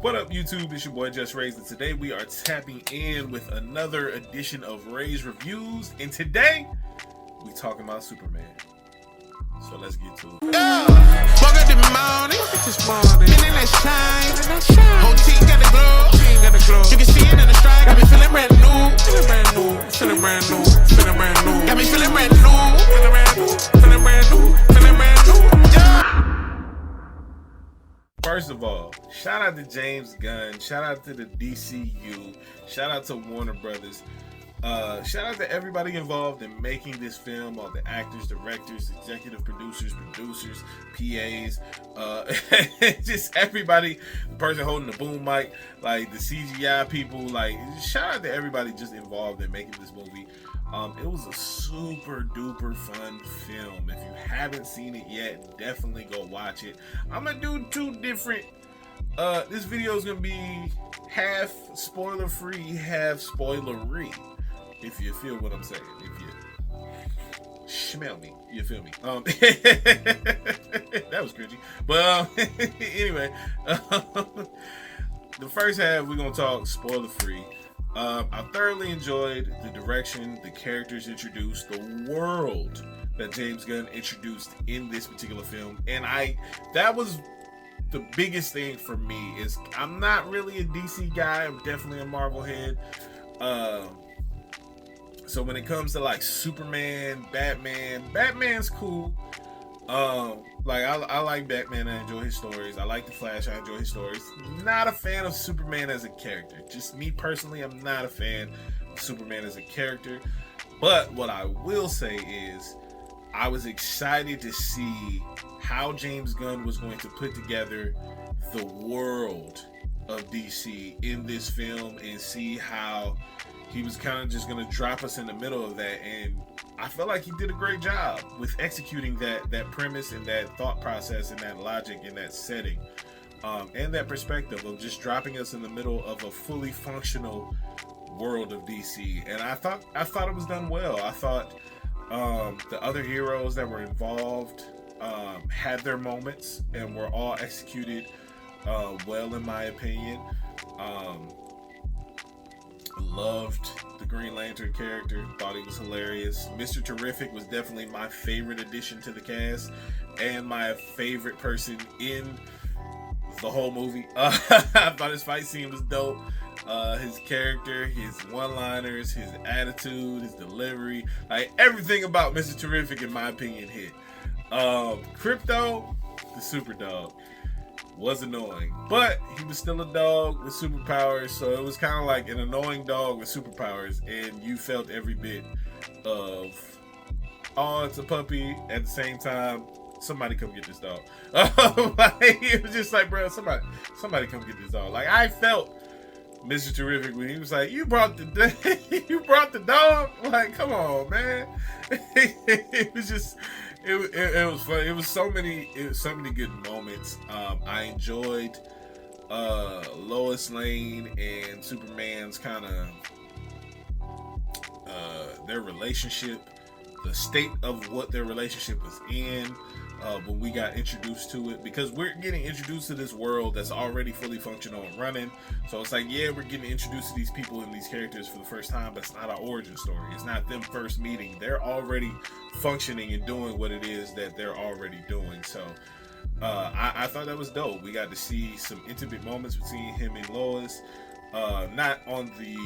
What up, YouTube? It's your boy JusRzd, and today we are tapping in with another edition of Ray's Reviews, and today we talking about Superman. So let's get to it. Yeah, woke up this morning, been in that shine, whole team got the glow, you can see it in the stride, got me feeling brand new, feeling brand new, feeling brand new, feeling brand new, got me feeling brand new, feeling brand new, feeling brand new, feeling brand new, yeah. First of all, shout out to James Gunn, shout out to the DCU, shout out to Warner Brothers, shout out to everybody involved in making this film, all the actors, directors, executive producers, PAs, just everybody, the person holding the boom mic, like the CGI people, like shout out to everybody just involved in making this movie. It was a super duper fun film. If you haven't seen it yet, definitely go watch it. I'm gonna do two different, this video is gonna be half spoiler free, half spoilery, if you feel what I'm saying, if you smell me, you feel me. That was cringy, but anyway, the first half we're gonna talk spoiler free. I thoroughly enjoyed the direction, the characters introduced, the world that James Gunn introduced in this particular film, and that was the biggest thing for me. Is I'm not really a DC guy, I'm definitely a Marvel head. So when it comes to like Superman, Batman's cool. Like I like Batman, I enjoy his stories. I like the Flash, I enjoy his stories. Not a fan of Superman as a character. Just me personally, I'm not a fan of Superman as a character. But what I will say is I was excited to see how James Gunn was going to put together the world of DC in this film and see how he was kind of just going to drop us in the middle of that, and I felt like he did a great job with executing that premise and that thought process and that logic and that setting, and that perspective of just dropping us in the middle of a fully functional world of DC. And I thought it was done well. I thought the other heroes that were involved had their moments and were all executed well, in my opinion. Loved the Green Lantern character, thought he was hilarious. Mr. Terrific was definitely my favorite addition to the cast and my favorite person in the whole movie. I thought his fight scene was dope. His character, his one-liners, his attitude, his delivery, like everything about Mr. Terrific in my opinion hit. Crypto, the super dog, was annoying, but he was still a dog with superpowers, so it was kind of like an annoying dog with superpowers, and you felt every bit of, oh, it's a puppy, at the same time, somebody come get this dog. Like, it was just like, bro, somebody come get this dog. Like, I felt Mr. Terrific when he was like, you brought the dog? Like, come on, man. It was just, it was fun. It was so many good moments. I enjoyed Lois Lane and Superman's kind of their relationship, the state of what their relationship was in when we got introduced to it, because we're getting introduced to this world that's already fully functional and running. So it's like, yeah, we're getting introduced to these people and these characters for the first time, but it's not our origin story. It's not them first meeting. They're already functioning and doing what it is that they're already doing. So I thought that was dope. We got to see some intimate moments between him and Lois, not on the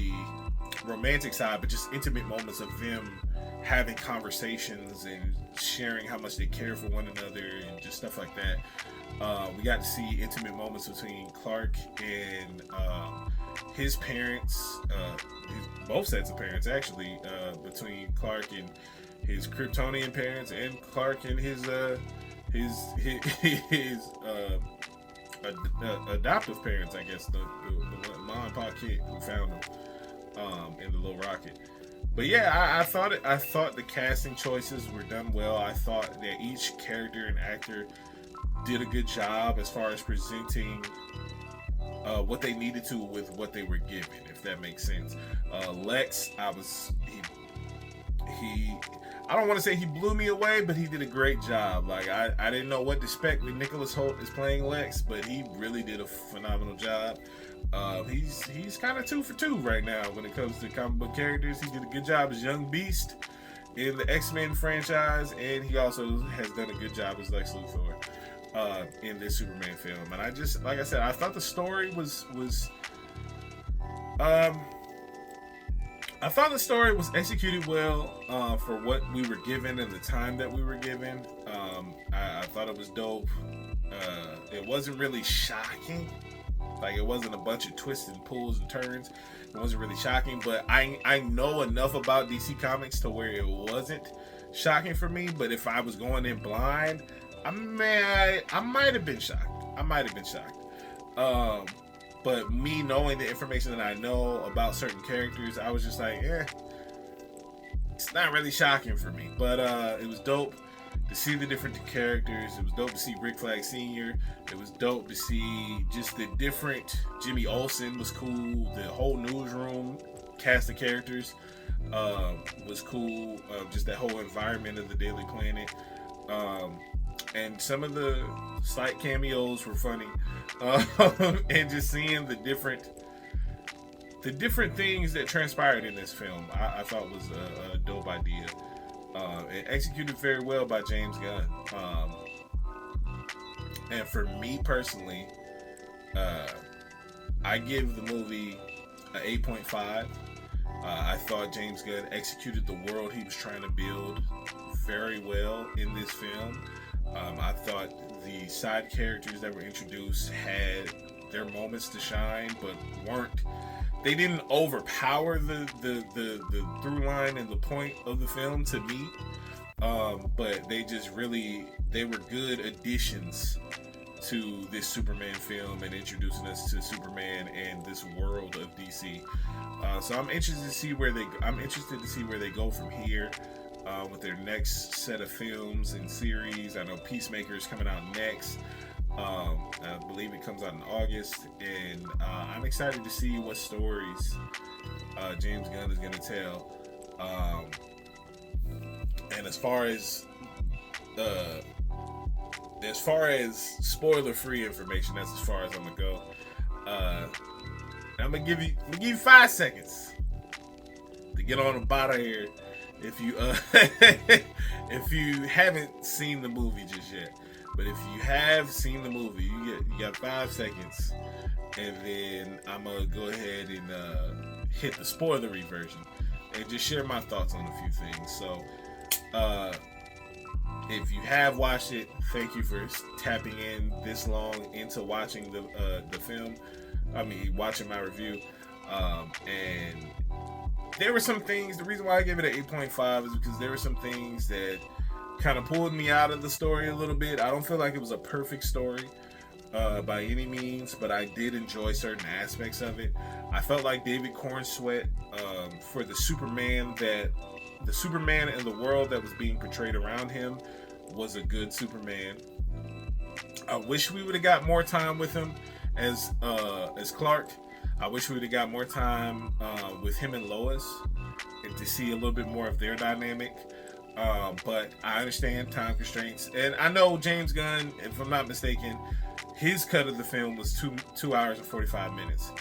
romantic side, but just intimate moments of them having conversations and sharing how much they care for one another and just stuff like that. We got to see intimate moments between Clark and his parents, both sets of parents actually, between Clark and his Kryptonian parents and Clark and his adoptive parents, I guess, the mom and pop kid who found him in the little rocket. But yeah, I thought the casting choices were done well. I thought that each character and actor did a good job as far as presenting what they needed to with what they were given, if that makes sense. Lex, I don't want to say he blew me away, but he did a great job. Like I didn't know what to expect when Nicholas Hoult is playing Lex, but he really did a phenomenal job. He's kind of 2 for 2 right now when it comes to comic book characters. He did a good job as Young Beast in the X-Men franchise, and he also has done a good job as Lex Luthor in this Superman film. And I just, like I said, I thought the story was executed well for what we were given and the time that we were given. I thought it was dope. It wasn't really shocking. Like, it wasn't a bunch of twists and pulls and turns. It wasn't really shocking, but I know enough about DC Comics to where it wasn't shocking for me. But if I was going in blind, I might have been shocked. But me knowing the information that I know about certain characters, I was just like, it's not really shocking for me. But it was dope to see the different characters. It was dope to see Rick Flag Sr. It was dope to see just the different. Jimmy Olsen was cool. The whole newsroom cast of characters was cool. Just that whole environment of the Daily Planet. And some of the slight cameos were funny. And just seeing the different things that transpired in this film, I thought was a dope idea. And executed very well by James Gunn. And for me personally, I give the movie an 8.5. I thought James Gunn executed the world he was trying to build very well in this film. I thought the side characters that were introduced had their moments to shine, but they didn't overpower the through line and the point of the film to me. But they were good additions to this Superman film and introducing us to Superman and this world of DC. So I'm interested to see where they go from here. With their next set of films and series. I know Peacemaker is coming out next. I believe it comes out in August, and I'm excited to see what stories James Gunn is going to tell. And as far as spoiler-free information, that's as far as I'm gonna go. I'm gonna give you 5 seconds to get on about of here. If you haven't seen the movie just yet, but if you have seen the movie, you got 5 seconds, and then I'm gonna go ahead and hit the spoilery version and just share my thoughts on a few things. So, if you have watched it, thank you for tapping in this long into watching the film. Watching my review, and there were some things. The reason why I gave it an 8.5 is because there were some things that kind of pulled me out of the story a little bit. I don't feel like it was a perfect story by any means, but I did enjoy certain aspects of it. I felt like David Cornsweet for the Superman and the world that was being portrayed around him was a good Superman. I wish we would have got more time with him as Clark. I wish we would have got more time with him and Lois and to see a little bit more of their dynamic. But I understand time constraints. And I know James Gunn, if I'm not mistaken, his cut of the film was 2 hours and 45 minutes.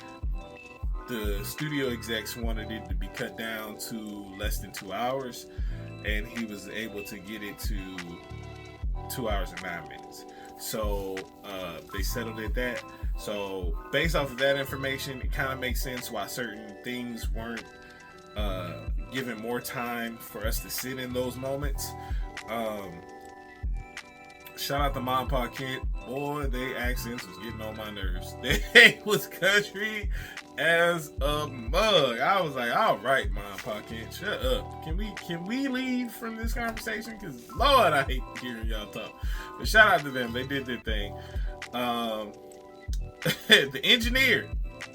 The studio execs wanted it to be cut down to less than 2 hours, and he was able to get it to 2 hours and 9 minutes. So they settled at that. So based off of that information, it kind of makes sense why certain things weren't given more time for us to sit in those moments. Shout out to Mom and Pa Kent. Boy, they accents was getting on my nerves. They was country as a mug. I was like, all right, Mom and Pa Kent, shut up. Can we leave from this conversation? Because Lord, I hate hearing y'all talk. But shout out to them. They did their thing. The engineer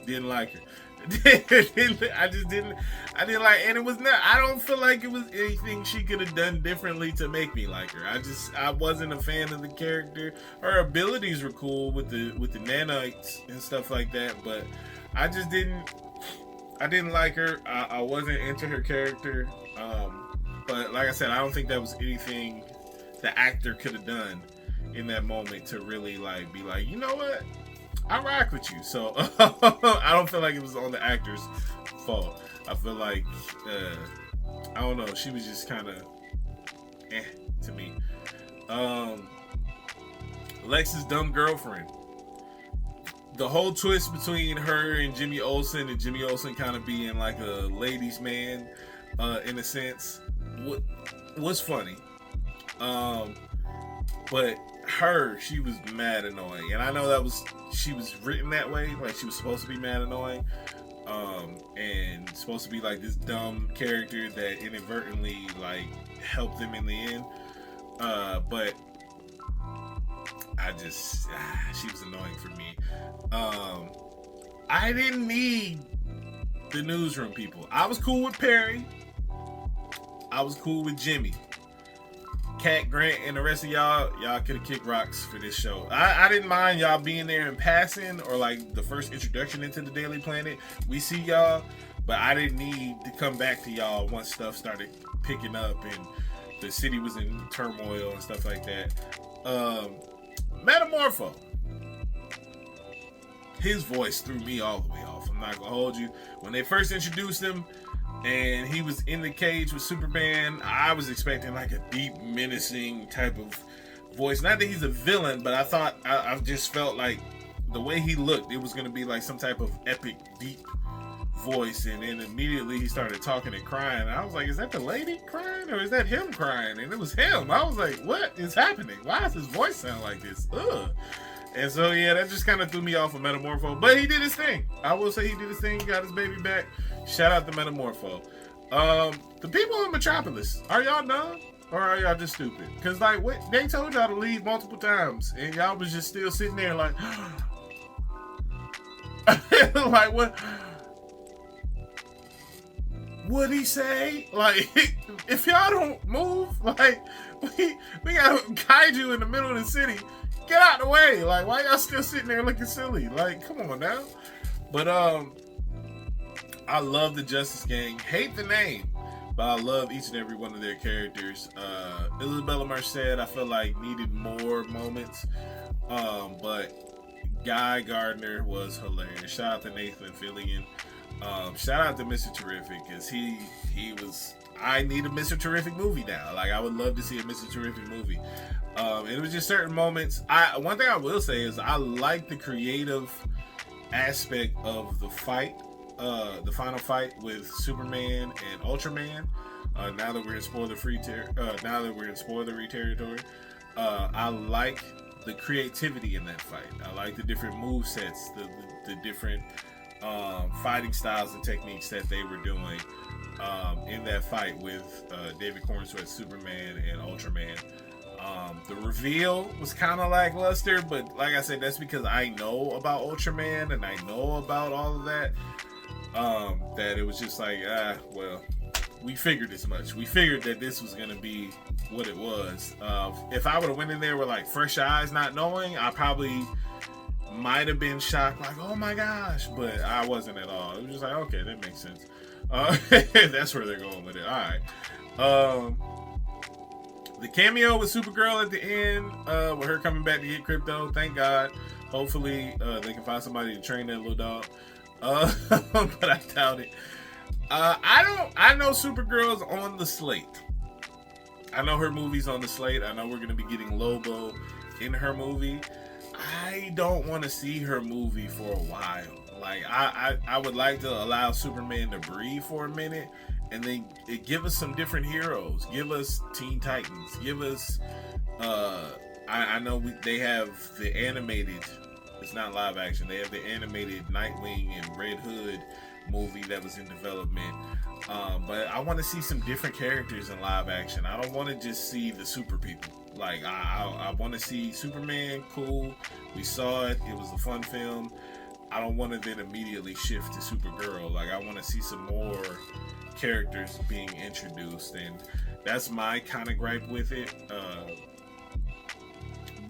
didn't like her. I didn't like, and it was not. I don't feel like it was anything she could have done differently to make me like her. I wasn't a fan of the character. Her abilities were cool with the nanites and stuff like that, but I didn't like her. I wasn't into her character. But like I said, I don't think that was anything the actor could have done in that moment to really like be like, you know what, I rock with you. So I don't feel like it was on the actor's fault. I feel like I don't know, she was just kind of to me. Lex's dumb girlfriend. The whole twist between her and Jimmy Olsen, and Jimmy Olsen kind of being like a ladies' man, in a sense, was funny. But she was mad annoying, and I know she was written that way, like she was supposed to be mad annoying, and supposed to be like this dumb character that inadvertently like helped them in the end. But she was annoying for me. I didn't need the newsroom people. I was cool with Perry. I was cool with Jimmy. Cat, Grant, and the rest of y'all could have kicked rocks for this show. I didn't mind y'all being there in passing, or like the first introduction into the Daily Planet. We see y'all, but I didn't need to come back to y'all once stuff started picking up and the city was in turmoil and stuff like that. Metamorpho. His voice threw me all the way off. I'm not gonna hold you. When they first introduced him and he was in the cage with Superman, I was expecting like a deep, menacing type of voice. Not that he's a villain, but I just felt like the way he looked, it was gonna be like some type of epic, deep voice. And then immediately he started talking and crying. I was like, is that the lady crying or is that him crying? And it was him. I was like, what is happening? Why does his voice sound like this? Ugh. And so, yeah, that just kind of threw me off of Metamorpho. But he did his thing. I will say he did his thing. He got his baby back. Shout out to Metamorpho. The people in Metropolis, are y'all dumb? Or are y'all just stupid? Because, like, they told y'all to leave multiple times. And y'all was just still sitting there like... like, what... What'd he say? Like, if y'all don't move, like, we got kaiju in the middle of the city. Get out the way. Like, why y'all still sitting there looking silly? Like, come on now. But I love the Justice Gang. Hate the name, but I love each and every one of their characters. Isabella Merced, I feel like needed more moments. But Guy Gardner was hilarious. Shout out to Nathan Fillion. Shout out to Mr. Terrific, because he was... I need a Mr. Terrific movie now. Like, I would love to see a Mr. Terrific movie. It was just certain moments. One thing I will say is I like the creative aspect of the fight, the final fight with Superman and Ultraman. Now that we're in spoiler-free territory, I like the creativity in that fight. I like the different move sets, the different fighting styles and techniques that they were doing in that fight with David Cornsweet's Superman and Ultraman. The reveal was kind of lackluster, but like I said, that's because I know about Ultraman and I know about all of that. That it was just like, well, we figured as much. We figured that this was gonna be what it was. If I would have went in there with like fresh eyes, not knowing, I probably might have been shocked, like, oh my gosh, but I wasn't at all. It was just like, okay, that makes sense. That's where they're going with it. All right. The cameo with Supergirl at the end, with her coming back to get Crypto. Thank God. Hopefully, they can find somebody to train that little dog. But I doubt it. I know Supergirl's on the slate. I know her movie's on the slate. I know we're gonna be getting Lobo in her movie. I don't want to see her movie for a while. Like, I would like to allow Superman to breathe for a minute, and then give us some different heroes. Give us Teen Titans. Give us, I know they have the animated, it's not live action, they have the animated Nightwing and Red Hood movie that was in development. But I want to see some different characters in live action. I don't want to just see the super people. Like, I want to see Superman, cool. We saw it. It was a fun film. I don't want to then immediately shift to Supergirl. Like, I want to see some more characters being introduced, and that's my kind of gripe with it.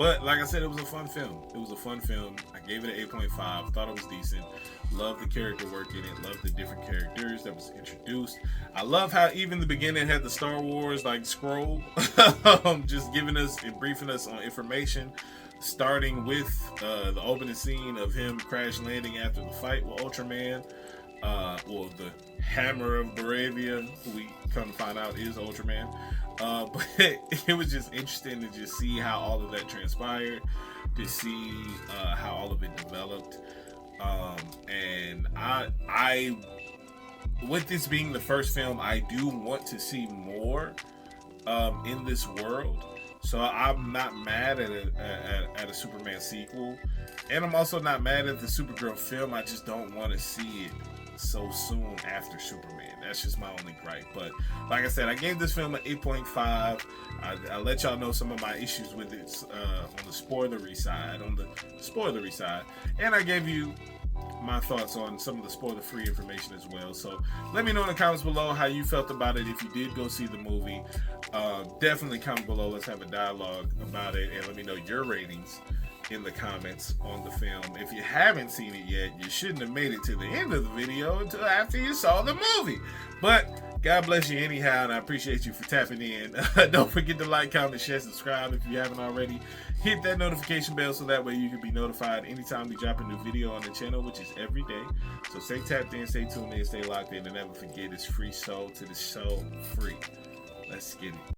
But like I said, it was a fun film. It was a fun film. I gave it an 8.5. Thought it was decent. Loved the character work in it. Loved the different characters that was introduced. I love how even the beginning had the Star Wars like scroll, just giving us and briefing us on information. Starting with the opening scene of him crash landing after the fight with Ultraman. Well, the Hammer of Baravia, who we come to find out is Ultraman. But it was just interesting to just see how all of that transpired, to see how all of it developed. And I, with this being the first film, I do want to see more in this world. So I'm not mad at a Superman sequel, and I'm also not mad at the Supergirl film. I just don't want to see it so soon after Superman. That's just my only gripe. But like I said, I gave this film an 8.5. I let y'all know some of my issues with it on the spoilery side, and I gave you my thoughts on some of the spoiler-free information as well. So let me know in the comments below how you felt about it. If you did go see the movie, definitely comment below. Let's have a dialogue about it, and let me know your ratings in the comments on the film. If you haven't seen it yet, you shouldn't have made it to the end of the video until after you saw the movie. But God bless you anyhow, and I appreciate you for tapping in. Don't forget to like, comment, share, subscribe if you haven't already. Hit that notification bell so that way you can be notified anytime we drop a new video on the channel, which is every day. So stay tapped in, stay tuned in, stay locked in, and never forget it's free soul to the soul free. Let's get it.